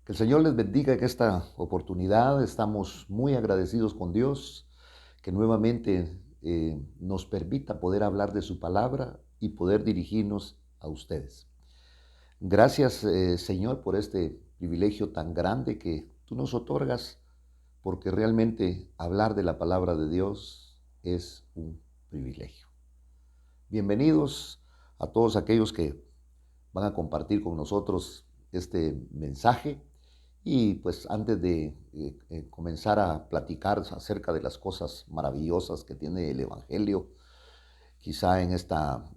Que el Señor les bendiga en esta oportunidad. Estamos muy agradecidos con Dios que nuevamente nos permita poder hablar de su palabra y poder dirigirnos a ustedes. Gracias, Señor, por este privilegio tan grande que tú nos otorgas, porque realmente hablar de la palabra de Dios es un privilegio. Bienvenidos a todos aquellos que van a compartir con nosotros este mensaje. Y pues antes de comenzar a platicar acerca de las cosas maravillosas que tiene el Evangelio, quizá en esta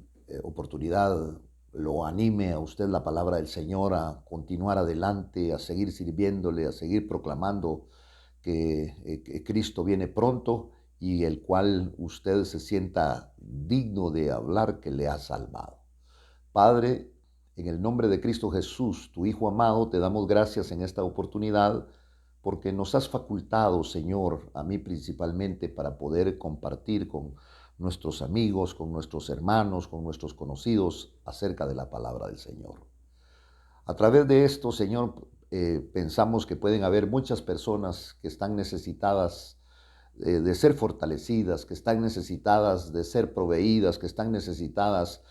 oportunidad lo anime a usted la palabra del Señor a continuar adelante, a seguir sirviéndole, a seguir proclamando que Cristo viene pronto y el cual usted se sienta digno de hablar que le ha salvado. Padre, en el nombre de Cristo Jesús, tu Hijo amado, te damos gracias en esta oportunidad porque nos has facultado, Señor, a mí principalmente, para poder compartir con nuestros amigos, con nuestros hermanos, con nuestros conocidos acerca de la palabra del Señor. A través de esto, Señor, pensamos que pueden haber muchas personas que están necesitadas de ser fortalecidas, que están necesitadas de ser proveídas, que están necesitadas,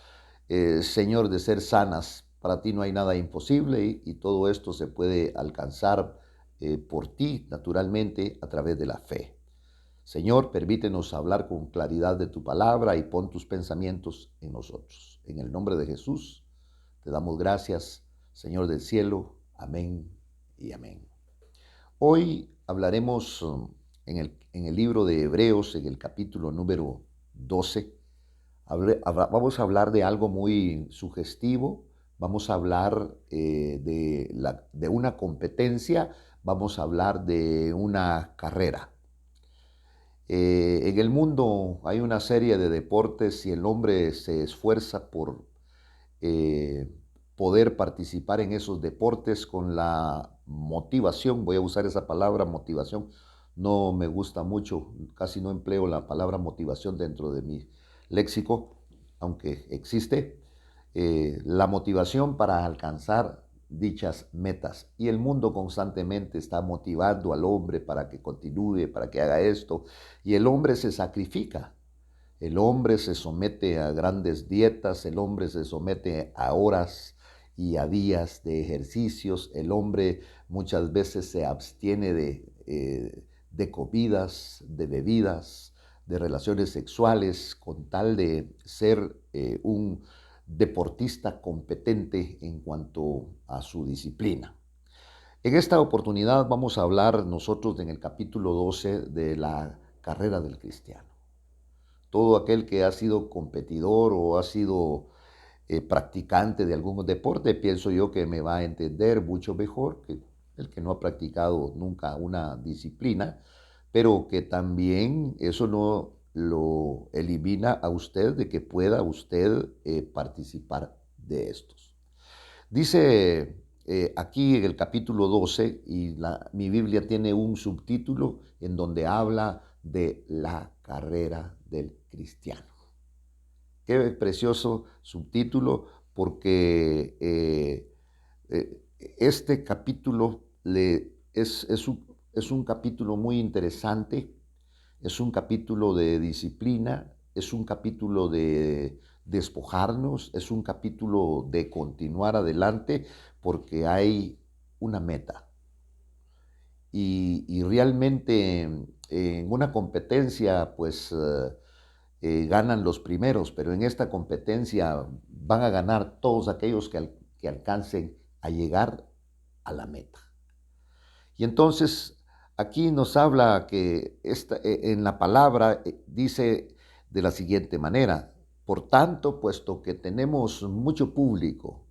Señor, de ser sanas. Para ti no hay nada imposible y todo esto se puede alcanzar por ti, naturalmente, a través de la fe. Señor, permítenos hablar con claridad de tu palabra y pon tus pensamientos en nosotros. En el nombre de Jesús, te damos gracias, Señor del cielo. Amén y amén. Hoy hablaremos en el libro de Hebreos, en el capítulo número 12. Vamos a hablar de algo muy sugestivo, vamos a hablar de una competencia, vamos a hablar de una carrera. En el mundo hay una serie de deportes y el hombre se esfuerza por eh, poder participar en esos deportes con la motivación. Voy a usar esa palabra motivación, no me gusta mucho, casi no empleo la palabra motivación dentro de mi léxico, aunque existe, la motivación para alcanzar dichas metas. Y el mundo constantemente está motivando al hombre para que continúe, para que haga esto, y el hombre se sacrifica. El hombre se somete a grandes dietas, el hombre se somete a horas y a días de ejercicios, el hombre muchas veces se abstiene de comidas, de bebidas, de relaciones sexuales, con tal de ser un deportista competente en cuanto a su disciplina. En esta oportunidad vamos a hablar nosotros en el capítulo 12 de la carrera del cristiano. Todo aquel que ha sido competidor o ha sido practicante de algún deporte, pienso yo que me va a entender mucho mejor que el que no ha practicado nunca una disciplina, pero que también eso no lo elimina a usted de que pueda usted participar de estos. Dice aquí en el capítulo 12, y mi Biblia tiene un subtítulo en donde habla de la carrera del cristiano. Qué precioso subtítulo, porque este capítulo es un capítulo muy interesante, es un capítulo de disciplina, es un capítulo de despojarnos, es un capítulo de continuar adelante, porque hay una meta. Y realmente en una competencia, pues ganan los primeros, pero en esta competencia van a ganar todos aquellos que alcancen a llegar a la meta. Y entonces aquí nos habla que en la palabra dice de la siguiente manera: por tanto, puesto que tenemos mucho público,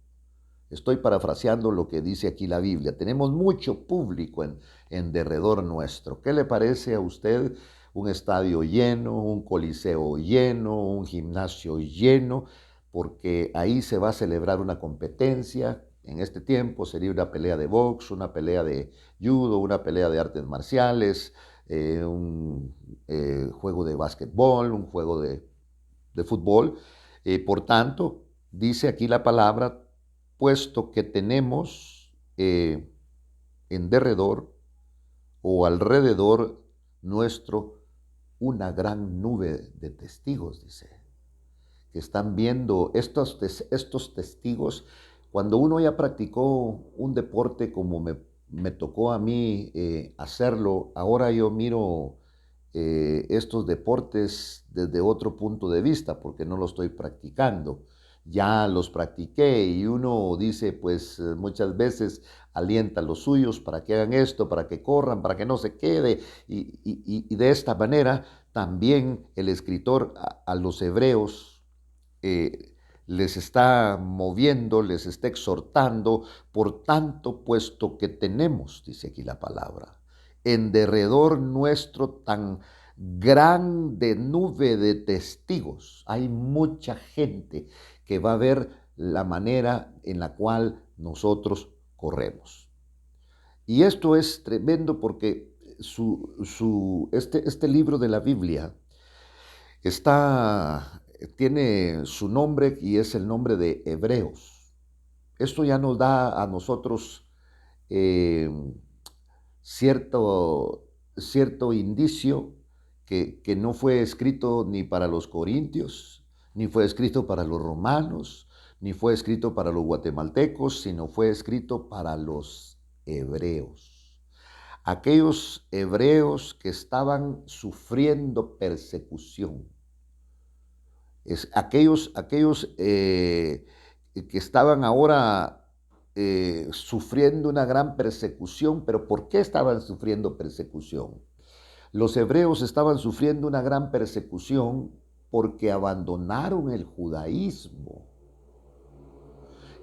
estoy parafraseando lo que dice aquí la Biblia, tenemos mucho público en derredor nuestro. ¿Qué le parece a usted un estadio lleno, un coliseo lleno, un gimnasio lleno? Porque ahí se va a celebrar una competencia. En este tiempo sería una pelea de box, una pelea de judo, una pelea de artes marciales, un juego de básquetbol, un juego de fútbol. Por tanto, dice aquí la palabra, puesto que tenemos en derredor o alrededor nuestro una gran nube de testigos, dice, que están viendo estos testigos. Cuando uno ya practicó un deporte como me tocó a mí hacerlo, ahora yo miro estos deportes desde otro punto de vista, porque no lo estoy practicando. Ya los practiqué y uno dice, pues muchas veces alienta a los suyos para que hagan esto, para que corran, para que no se quede. Y de esta manera también el escritor a los hebreos les está moviendo, les está exhortando. Por tanto, puesto que tenemos, dice aquí la palabra, en derredor nuestro tan grande nube de testigos. Hay mucha gente que va a ver la manera en la cual nosotros corremos. Y esto es tremendo porque este libro de la Biblia tiene su nombre y es el nombre de Hebreos. Esto ya nos da a nosotros eh, cierto indicio que no fue escrito ni para los corintios, ni fue escrito para los romanos, ni fue escrito para los guatemaltecos, sino fue escrito para los hebreos. Aquellos hebreos que estaban sufriendo persecución. Aquellos que estaban ahora sufriendo una gran persecución. ¿Pero por qué estaban sufriendo persecución? Los hebreos estaban sufriendo una gran persecución porque abandonaron el judaísmo.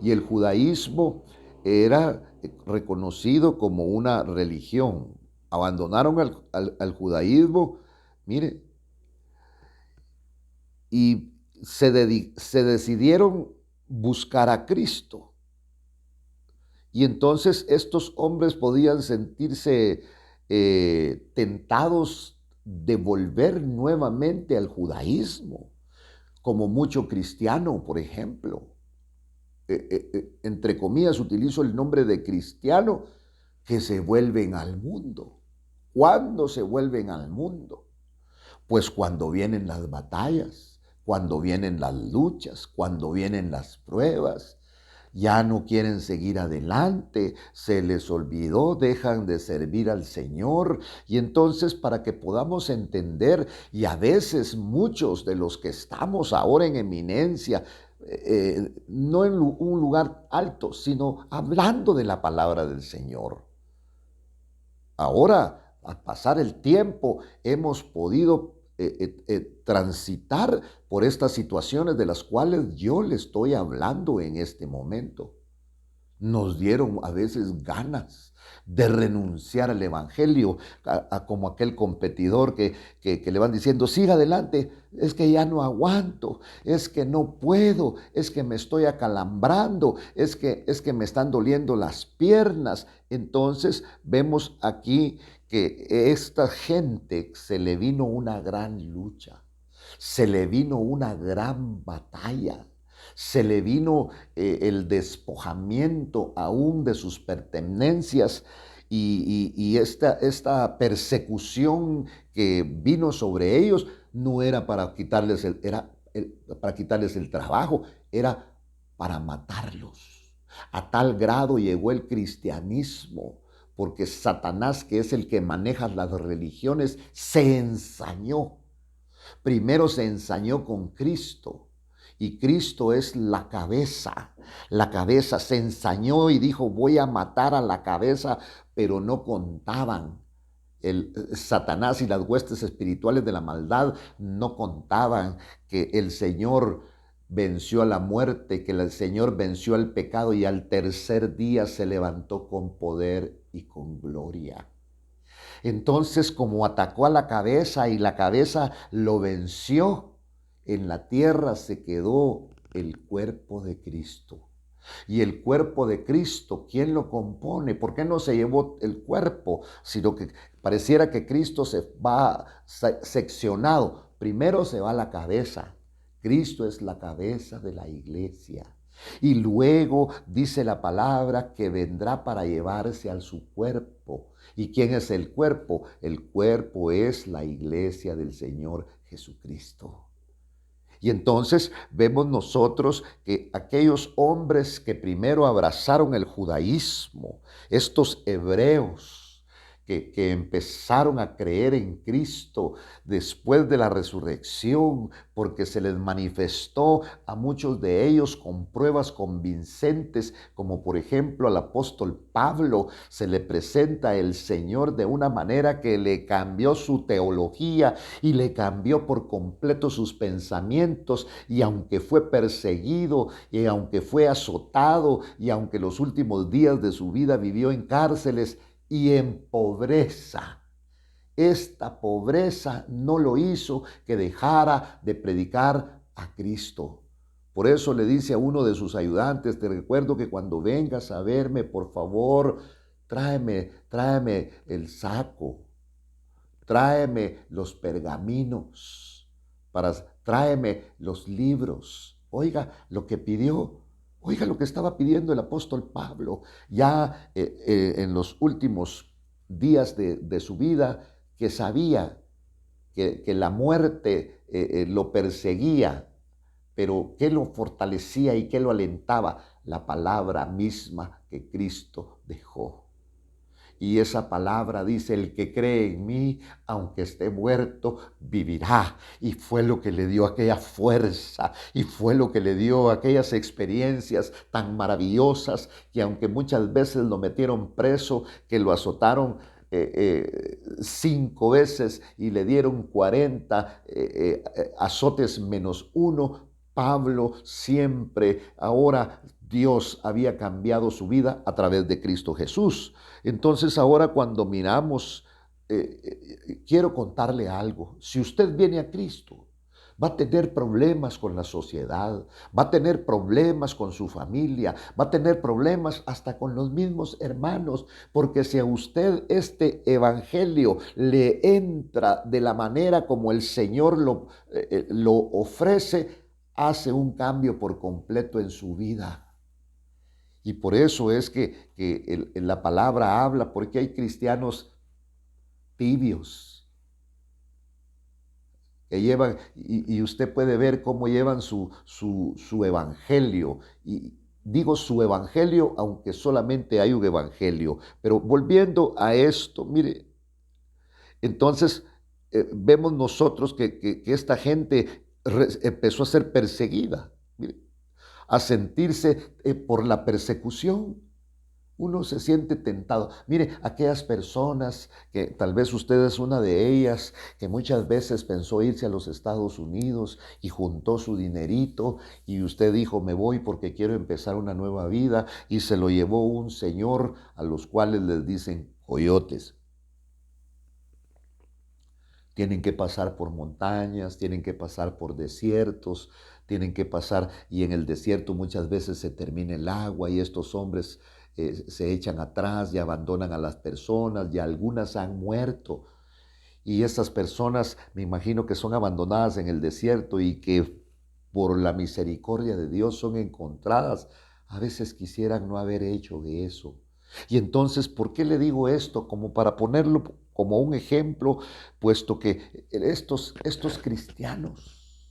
Y el judaísmo era reconocido como una religión. Abandonaron al judaísmo, mire, y se decidieron buscar a Cristo. Y entonces estos hombres podían sentirse tentados de volver nuevamente al judaísmo, como mucho cristiano, por ejemplo. Entre comillas, utilizo el nombre de cristiano, que se vuelven al mundo. ¿Cuándo se vuelven al mundo? Pues cuando vienen las batallas, cuando vienen las luchas, cuando vienen las pruebas. Ya no quieren seguir adelante, se les olvidó, dejan de servir al Señor. Y entonces, para que podamos entender, y a veces muchos de los que estamos ahora en eminencia, no en un lugar alto, sino hablando de la palabra del Señor. Ahora, al pasar el tiempo, hemos podido transitar por estas situaciones de las cuales yo le estoy hablando en este momento. Nos dieron a veces ganas de renunciar al evangelio, como aquel competidor que le van diciendo, siga adelante, es que ya no aguanto, es que no puedo, es que me estoy acalambrando, es que me están doliendo las piernas. Entonces vemos aquí que a esta gente se le vino una gran lucha, se le vino una gran batalla. Se le vino el despojamiento aún de sus pertenencias y esta persecución que vino sobre ellos no era para quitarles para quitarles el trabajo, era para matarlos. A tal grado llegó el cristianismo, porque Satanás, que es el que maneja las religiones, se ensañó. Primero se ensañó con Cristo. Y Cristo es la cabeza. La cabeza se ensañó y dijo, voy a matar a la cabeza, pero no contaban. Satanás y las huestes espirituales de la maldad no contaban que el Señor venció a la muerte, que el Señor venció al pecado y al tercer día se levantó con poder y con gloria. Entonces, como atacó a la cabeza y la cabeza lo venció, en la tierra se quedó el cuerpo de Cristo. Y el cuerpo de Cristo, ¿quién lo compone? ¿Por qué no se llevó el cuerpo? Sino que pareciera que Cristo se va seccionado. Primero se va la cabeza. Cristo es la cabeza de la iglesia. Y luego dice la palabra que vendrá para llevarse a su cuerpo. ¿Y quién es el cuerpo? El cuerpo es la iglesia del Señor Jesucristo. Y entonces vemos nosotros que aquellos hombres que primero abrazaron el judaísmo, estos hebreos, que empezaron a creer en Cristo después de la resurrección, porque se les manifestó a muchos de ellos con pruebas convincentes, como por ejemplo al apóstol Pablo, se le presenta el Señor de una manera que le cambió su teología y le cambió por completo sus pensamientos, y aunque fue perseguido, y aunque fue azotado, y aunque los últimos días de su vida vivió en cárceles, y en pobreza. Esta pobreza no lo hizo que dejara de predicar a Cristo. Por eso le dice a uno de sus ayudantes: te recuerdo que cuando vengas a verme, por favor, tráeme el saco, tráeme los pergaminos, tráeme los libros. Oiga lo que pidió. Oiga lo que estaba pidiendo el apóstol Pablo ya en los últimos días de su vida, que sabía que la muerte lo perseguía, pero que lo fortalecía y que lo alentaba: la palabra misma que Cristo dejó. Y esa palabra dice: el que cree en mí, aunque esté muerto, vivirá. Y fue lo que le dio aquella fuerza, y fue lo que le dio aquellas experiencias tan maravillosas, que aunque muchas veces lo metieron preso, que lo azotaron 5 veces y le dieron 40 azotes menos uno, Pablo siempre, ahora Dios había cambiado su vida a través de Cristo Jesús. Entonces ahora cuando miramos, quiero contarle algo. Si usted viene a Cristo, va a tener problemas con la sociedad, va a tener problemas con su familia, va a tener problemas hasta con los mismos hermanos, porque si a usted este evangelio le entra de la manera como el Señor lo ofrece, hace un cambio por completo en su vida. Y por eso es que la palabra habla, porque hay cristianos tibios que llevan, y usted puede ver cómo llevan su evangelio. Y digo su evangelio, aunque solamente hay un evangelio. Pero volviendo a esto, mire, entonces vemos nosotros que esta gente empezó a ser perseguida. Mire, a sentirse por la persecución. Uno se siente tentado. Mire, aquellas personas que tal vez usted es una de ellas, que muchas veces pensó irse a los Estados Unidos y juntó su dinerito, y usted dijo: me voy porque quiero empezar una nueva vida, y se lo llevó un señor a los cuales les dicen coyotes. Tienen que pasar por montañas, tienen que pasar por desiertos, tienen que pasar, y en el desierto muchas veces se termina el agua, y estos hombres se echan atrás y abandonan a las personas, y algunas han muerto. Y estas personas, me imagino que son abandonadas en el desierto, y que por la misericordia de Dios son encontradas. A veces quisieran no haber hecho de eso. Y entonces, ¿por qué le digo esto? Como para ponerlo como un ejemplo, puesto que estos cristianos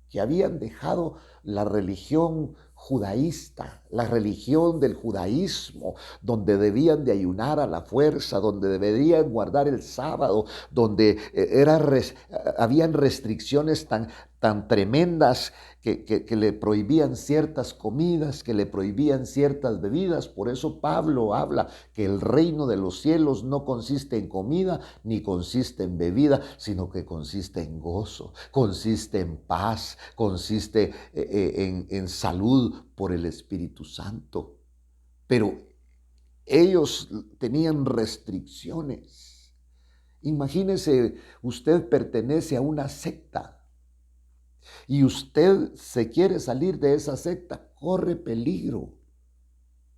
que habían dejado la religión judaísta, la religión del judaísmo, donde debían de ayunar a la fuerza, donde deberían guardar el sábado, donde habían restricciones tan tremendas que le prohibían ciertas comidas, que le prohibían ciertas bebidas. Por eso Pablo habla que el reino de los cielos no consiste en comida ni consiste en bebida, sino que consiste en gozo, consiste en paz, consiste en salud por el Espíritu Santo. Pero ellos tenían restricciones. Imagínese, usted pertenece a una secta y usted se quiere salir de esa secta, corre peligro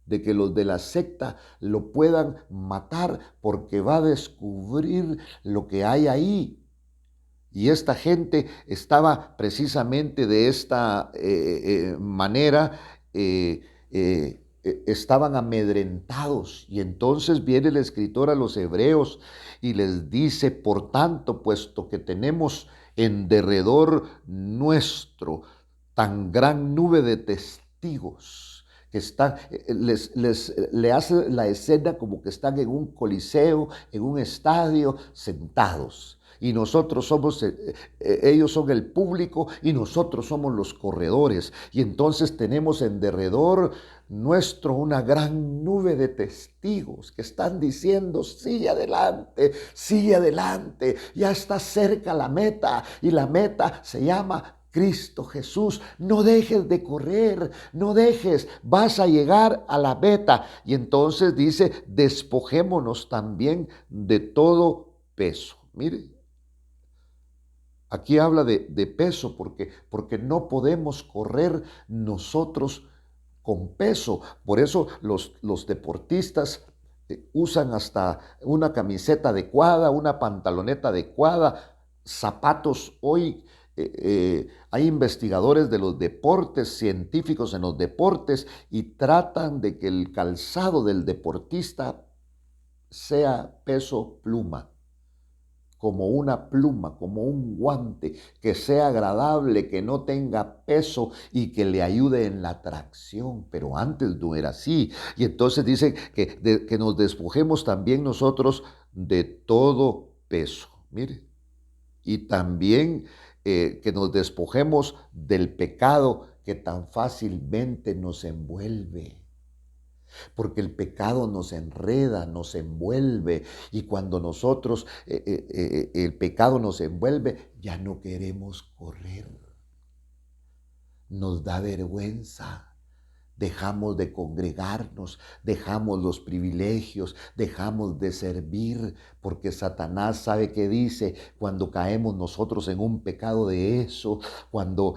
de que los de la secta lo puedan matar, porque va a descubrir lo que hay ahí. Y esta gente estaba precisamente de esta manera, estaban amedrentados. Y entonces viene el escritor a los hebreos y les dice: por tanto, puesto que tenemos en derredor nuestro tan gran nube de testigos, que están, le hace la escena como que están en un coliseo, en un estadio, sentados. Y nosotros somos, ellos son el público y nosotros somos los corredores. Y entonces tenemos en derredor nuestro una gran nube de testigos que están diciendo: sigue adelante, ya está cerca la meta. Y la meta se llama Cristo Jesús. No dejes de correr, no dejes, vas a llegar a la meta. Y entonces dice: despojémonos también de todo peso. Mire, aquí habla de peso porque no podemos correr nosotros con peso. Por eso los deportistas usan hasta una camiseta adecuada, una pantaloneta adecuada, zapatos. Hoy hay investigadores de los deportes, científicos en los deportes, y tratan de que el calzado del deportista sea peso pluma, como una pluma, como un guante, que sea agradable, que no tenga peso y que le ayude en la tracción. Pero antes no era así. Y entonces dice que nos despojemos también nosotros de todo peso. Mire, y también que nos despojemos del pecado que tan fácilmente nos envuelve. Porque el pecado nos enreda, nos envuelve, y cuando nosotros, el pecado nos envuelve, ya no queremos correr. Nos da vergüenza. Dejamos de congregarnos, dejamos los privilegios, dejamos de servir, porque Satanás sabe que dice cuando caemos nosotros en un pecado de eso, cuando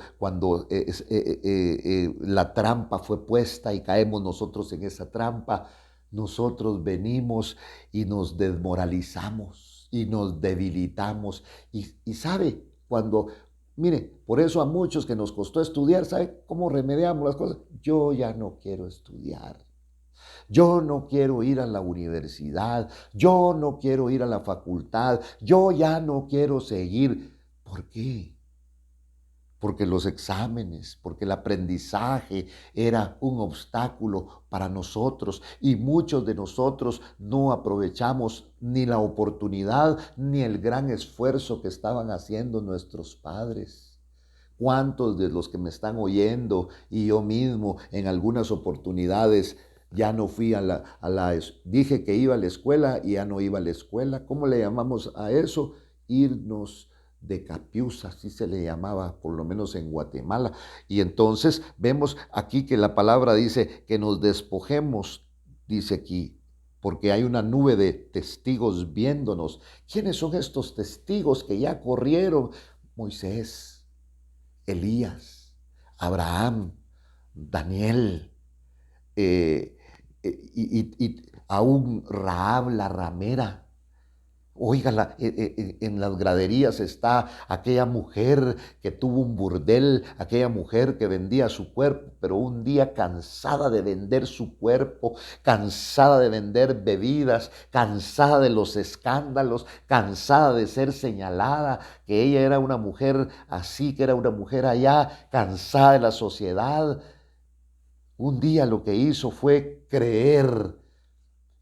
la trampa fue puesta y caemos nosotros en esa trampa, nosotros venimos y nos desmoralizamos y nos debilitamos. Y sabe, mire, por eso a muchos que nos costó estudiar, ¿sabe cómo remediamos las cosas? Yo ya no quiero estudiar. Yo no quiero ir a la universidad. Yo no quiero ir a la facultad. Yo ya no quiero seguir. ¿Por qué? Porque los exámenes, porque el aprendizaje era un obstáculo para nosotros, y muchos de nosotros no aprovechamos ni la oportunidad ni el gran esfuerzo que estaban haciendo nuestros padres. ¿Cuántos de los que me están oyendo y yo mismo en algunas oportunidades ya no fui dije que iba a la escuela y ya no iba a la escuela? ¿Cómo le llamamos a eso? Irnos de capiuza, así se le llamaba, por lo menos en Guatemala. Y entonces vemos aquí que la palabra dice que nos despojemos, dice aquí, porque hay una nube de testigos viéndonos. ¿Quiénes son estos testigos que ya corrieron? Moisés, Elías, Abraham, Daniel, y aún Rahab la ramera. Óigala, en las graderías está aquella mujer que tuvo un burdel, aquella mujer que vendía su cuerpo, pero un día, cansada de vender su cuerpo, cansada de vender bebidas, cansada de los escándalos, cansada de ser señalada, que ella era una mujer así, que era una mujer allá, cansada de la sociedad. Un día lo que hizo fue creer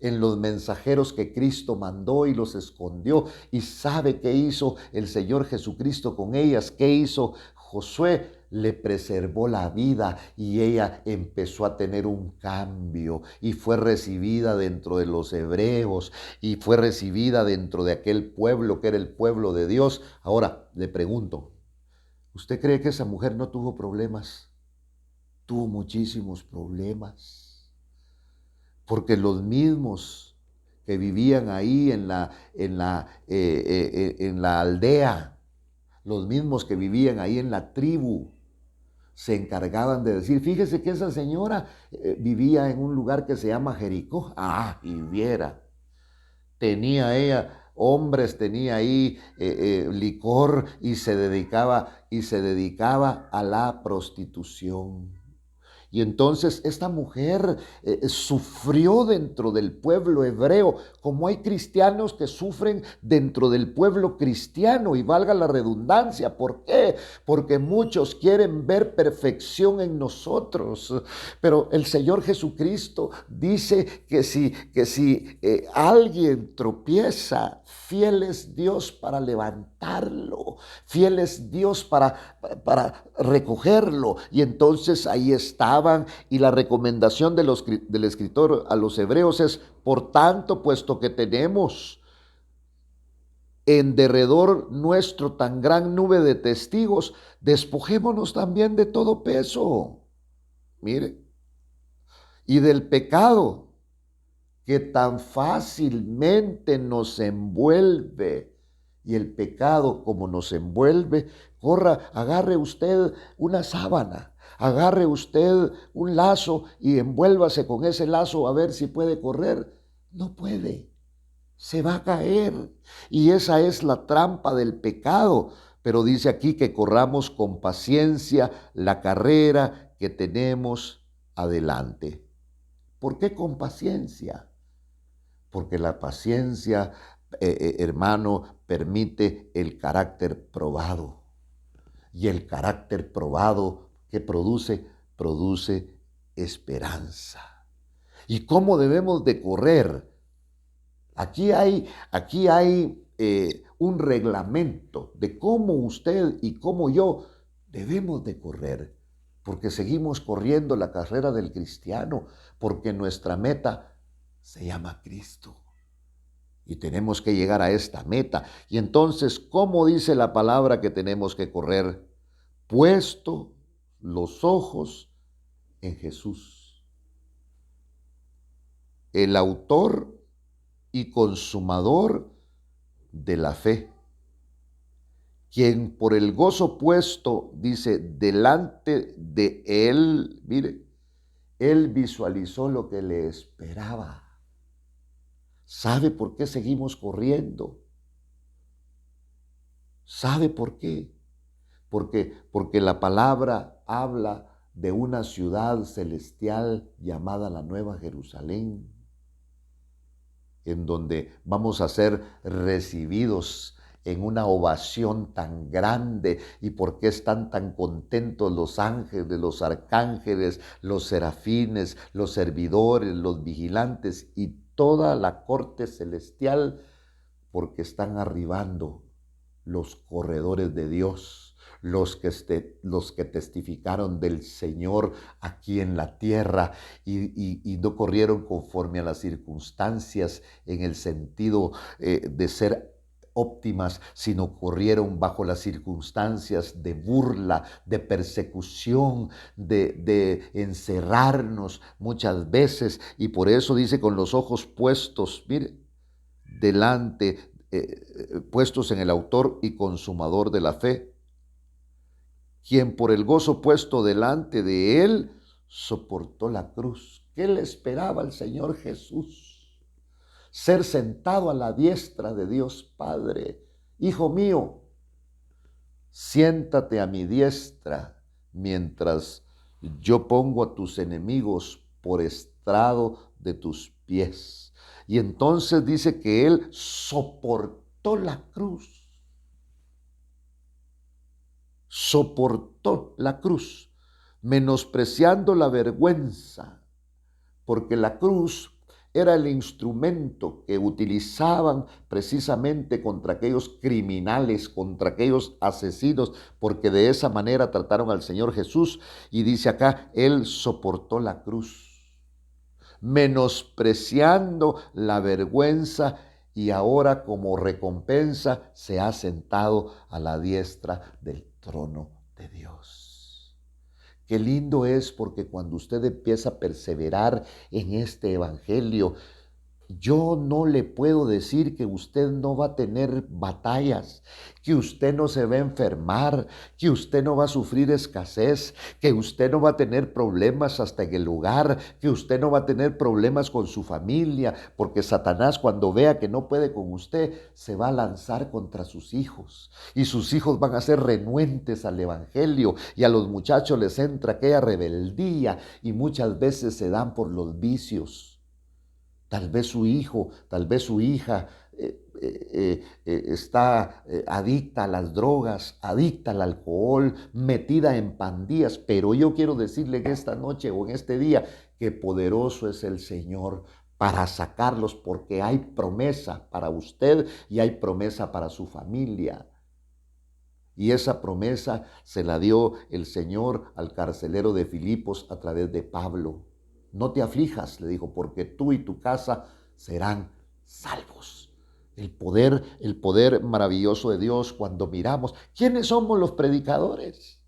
en los mensajeros que Cristo mandó y los escondió. ¿Y sabe qué hizo el Señor Jesucristo con ellas? ¿Qué hizo Josué? Le preservó la vida, y ella empezó a tener un cambio y fue recibida dentro de los hebreos y fue recibida dentro de aquel pueblo que era el pueblo de Dios. Ahora le pregunto, ¿usted cree que esa mujer no tuvo problemas? Tuvo muchísimos problemas. Porque los mismos que vivían ahí en la aldea, los mismos que vivían ahí en la tribu, se encargaban de decir: fíjese que esa señora vivía en un lugar que se llama Jericó. Ah, y viera, tenía ella hombres, tenía ahí licor, y se dedicaba a la prostitución. Y entonces esta mujer sufrió dentro del pueblo hebreo, como hay cristianos que sufren dentro del pueblo cristiano, y valga la redundancia. ¿Por qué? Porque muchos quieren ver perfección en nosotros, pero el Señor Jesucristo dice que si alguien tropieza, fiel es Dios para levantarlo, fiel es Dios para recogerlo. Y entonces ahí estaban, y la recomendación del escritor a los hebreos es: por tanto, puesto que tenemos en derredor nuestro tan gran nube de testigos, despojémonos también de todo peso, mire, y del pecado que tan fácilmente nos envuelve. Y el pecado, como nos envuelve, agarre usted una sábana, agarre usted un lazo y envuélvase con ese lazo a ver si puede correr. No puede, se va a caer. Y esa es la trampa del pecado. Pero dice aquí que corramos con paciencia la carrera que tenemos adelante. ¿Por qué con paciencia? Porque la paciencia, hermano, permite el carácter probado. Y el carácter probado, ¿qué produce? Produce esperanza. ¿Y cómo debemos de correr? Aquí hay un reglamento de cómo usted y cómo yo debemos de correr. Porque seguimos corriendo la carrera del cristiano, porque nuestra meta se llama Cristo. Y tenemos que llegar a esta meta. Y entonces, ¿cómo dice la palabra que tenemos que correr? Puesto los ojos en Jesús, el autor y consumador de la fe, quien por el gozo puesto, dice, delante de él, mire, él visualizó lo que le esperaba. ¿Sabe por qué seguimos corriendo? ¿Sabe por qué? Porque la palabra habla de una ciudad celestial llamada la Nueva Jerusalén, en donde vamos a ser recibidos en una ovación tan grande. ¿Y por qué están tan contentos los ángeles, los arcángeles, los serafines, los servidores, los vigilantes y toda la corte celestial? Porque están arribando los corredores de Dios, los que testificaron del Señor aquí en la tierra y no corrieron conforme a las circunstancias en el sentido de ser óptimas, sino corrieron bajo las circunstancias de burla, de persecución, de encerrarnos muchas veces. Y por eso dice, con los ojos puestos, mire, delante, puestos en el autor y consumador de la fe, quien por el gozo puesto delante de él soportó la cruz. ¿Qué le esperaba al Señor Jesús? Ser sentado a la diestra de Dios Padre. Hijo mío, siéntate a mi diestra mientras yo pongo a tus enemigos por estrado de tus pies. Y entonces dice que él soportó la cruz. Soportó la cruz, menospreciando la vergüenza, porque la cruz era el instrumento que utilizaban precisamente contra aquellos criminales, contra aquellos asesinos, porque de esa manera trataron al Señor Jesús. Y dice acá, él soportó la cruz, menospreciando la vergüenza, y ahora como recompensa se ha sentado a la diestra del trono de Dios. Qué lindo es, porque cuando usted empieza a perseverar en este evangelio, Yo no le puedo decir que usted no va a tener batallas, que usted no se va a enfermar, que usted no va a sufrir escasez, que usted no va a tener problemas hasta en el hogar, que usted no va a tener problemas con su familia, porque Satanás cuando vea que no puede con usted, se va a lanzar contra sus hijos y sus hijos van a ser renuentes al evangelio y a los muchachos les entra aquella rebeldía y muchas veces se dan por los vicios. Tal vez su hijo, tal vez su hija está adicta a las drogas, adicta al alcohol, metida en pandillas. Pero yo quiero decirle en esta noche o en este día que poderoso es el Señor para sacarlos, porque hay promesa para usted y hay promesa para su familia. Y esa promesa se la dio el Señor al carcelero de Filipos a través de Pablo. No te aflijas, le dijo, porque tú y tu casa serán salvos. El poder maravilloso de Dios cuando miramos. ¿Quiénes somos los predicadores?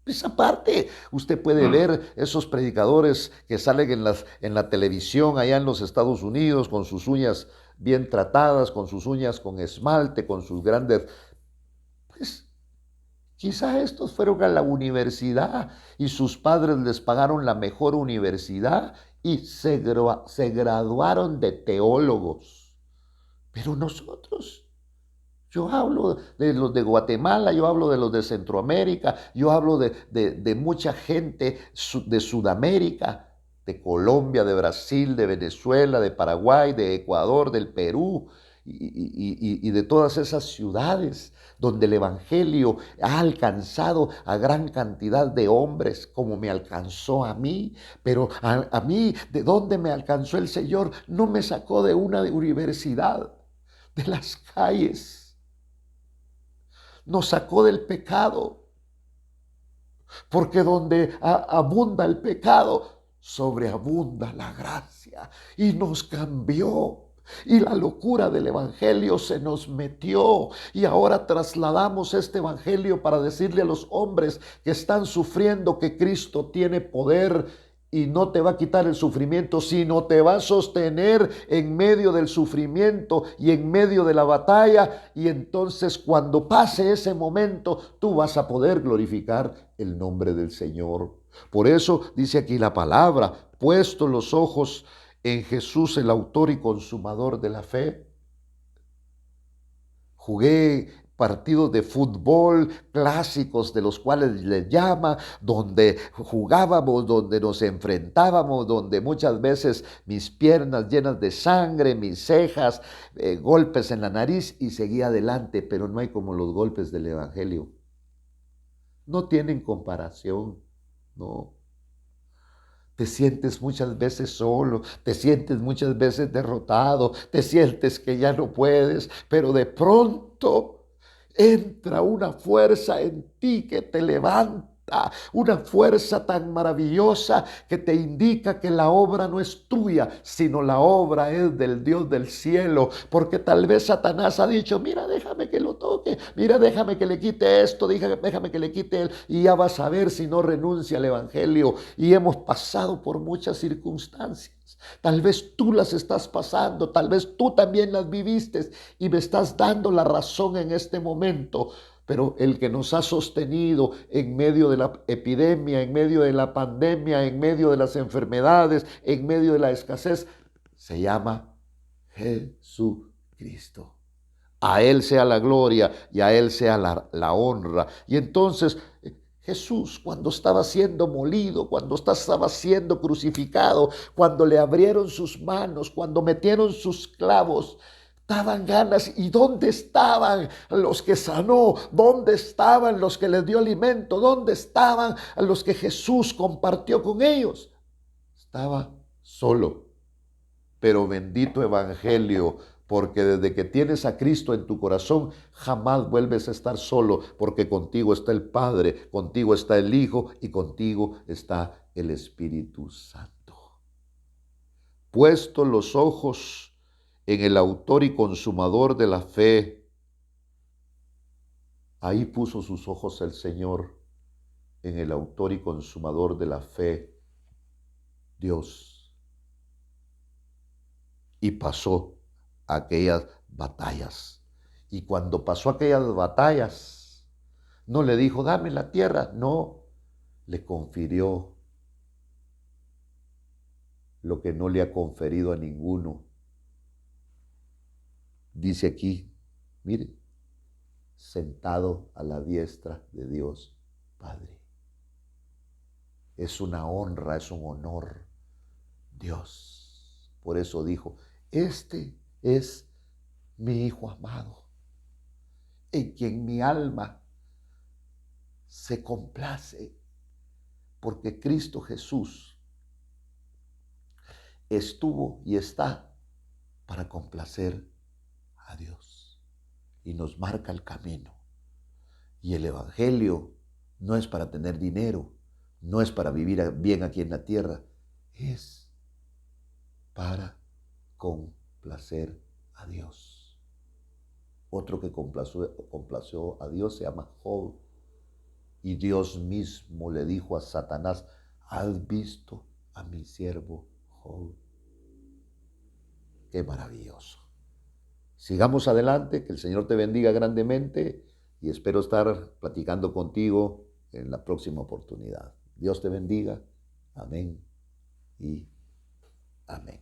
Esa parte, usted puede ver esos predicadores que salen en la televisión allá en los Estados Unidos con sus uñas bien tratadas, con sus uñas con esmalte, con sus grandes... Pues quizá estos fueron a la universidad y sus padres les pagaron la mejor universidad y se graduaron de teólogos. Pero nosotros, yo hablo de los de Guatemala, yo hablo de los de Centroamérica, yo hablo de mucha gente de Sudamérica, de Colombia, de Brasil, de Venezuela, de Paraguay, de Ecuador, del Perú y de todas esas ciudades donde el Evangelio ha alcanzado a gran cantidad de hombres como me alcanzó a mí. Pero a mí, ¿de dónde me alcanzó el Señor? No me sacó de una universidad, de las calles. Nos sacó del pecado, porque donde abunda el pecado, sobreabunda la gracia, y nos cambió. Y la locura del evangelio se nos metió y ahora trasladamos este evangelio para decirle a los hombres que están sufriendo que Cristo tiene poder y no te va a quitar el sufrimiento, sino te va a sostener en medio del sufrimiento y en medio de la batalla. Y entonces cuando pase ese momento, tú vas a poder glorificar el nombre del Señor. Por eso dice aquí la palabra, puesto los ojos en Jesús, el autor y consumador de la fe. Jugué partidos de fútbol clásicos de los cuales les llama, donde jugábamos, donde nos enfrentábamos, donde muchas veces mis piernas llenas de sangre, mis cejas, golpes en la nariz y seguía adelante, pero no hay como los golpes del evangelio. No tienen comparación, no. Te sientes muchas veces solo, te sientes muchas veces derrotado, te sientes que ya no puedes, pero de pronto entra una fuerza en ti que te levanta, una fuerza tan maravillosa que te indica que la obra no es tuya, sino la obra es del Dios del cielo, porque tal vez Satanás ha dicho, mira, déjame que lo toque, mira, déjame que le quite esto, déjame que le quite él, y ya vas a ver si no renuncia al evangelio. Y hemos pasado por muchas circunstancias. Tal vez tú las estás pasando, tal vez tú también las viviste y me estás dando la razón en este momento. Pero el que nos ha sostenido en medio de la epidemia, en medio de la pandemia, en medio de las enfermedades, en medio de la escasez, se llama Jesucristo. A Él sea la gloria y a Él sea la honra. Y entonces Jesús, cuando estaba siendo molido, cuando estaba siendo crucificado, cuando le abrieron sus manos, cuando metieron sus clavos, daban ganas. ¿Y dónde estaban los que sanó? ¿Dónde estaban los que les dio alimento? ¿Dónde estaban los que Jesús compartió con ellos? Estaba solo. Pero bendito evangelio, porque desde que tienes a Cristo en tu corazón, jamás vuelves a estar solo, porque contigo está el Padre, contigo está el Hijo y contigo está el Espíritu Santo. Puesto los ojos en el autor y consumador de la fe, ahí puso sus ojos el Señor, en el autor y consumador de la fe, Dios. y pasó aquellas batallas. Y cuando pasó aquellas batallas, no le dijo, dame la tierra, no, le confirió lo que no le ha conferido a ninguno. Dice aquí, mire, sentado a la diestra de Dios Padre. Es una honra, es un honor. Dios, por eso dijo, este es mi Hijo amado, en quien mi alma se complace, porque Cristo Jesús estuvo y está para complacer a Dios y nos marca el camino. Y el Evangelio no es para tener dinero, no es para vivir bien aquí en la tierra, es para complacer a Dios. Otro que complació a Dios se llama Job. Y Dios mismo le dijo a Satanás, ¿has visto a mi siervo Job? Qué maravilloso. Sigamos adelante, que el Señor te bendiga grandemente y espero estar platicando contigo en la próxima oportunidad. Dios te bendiga. Amén y amén.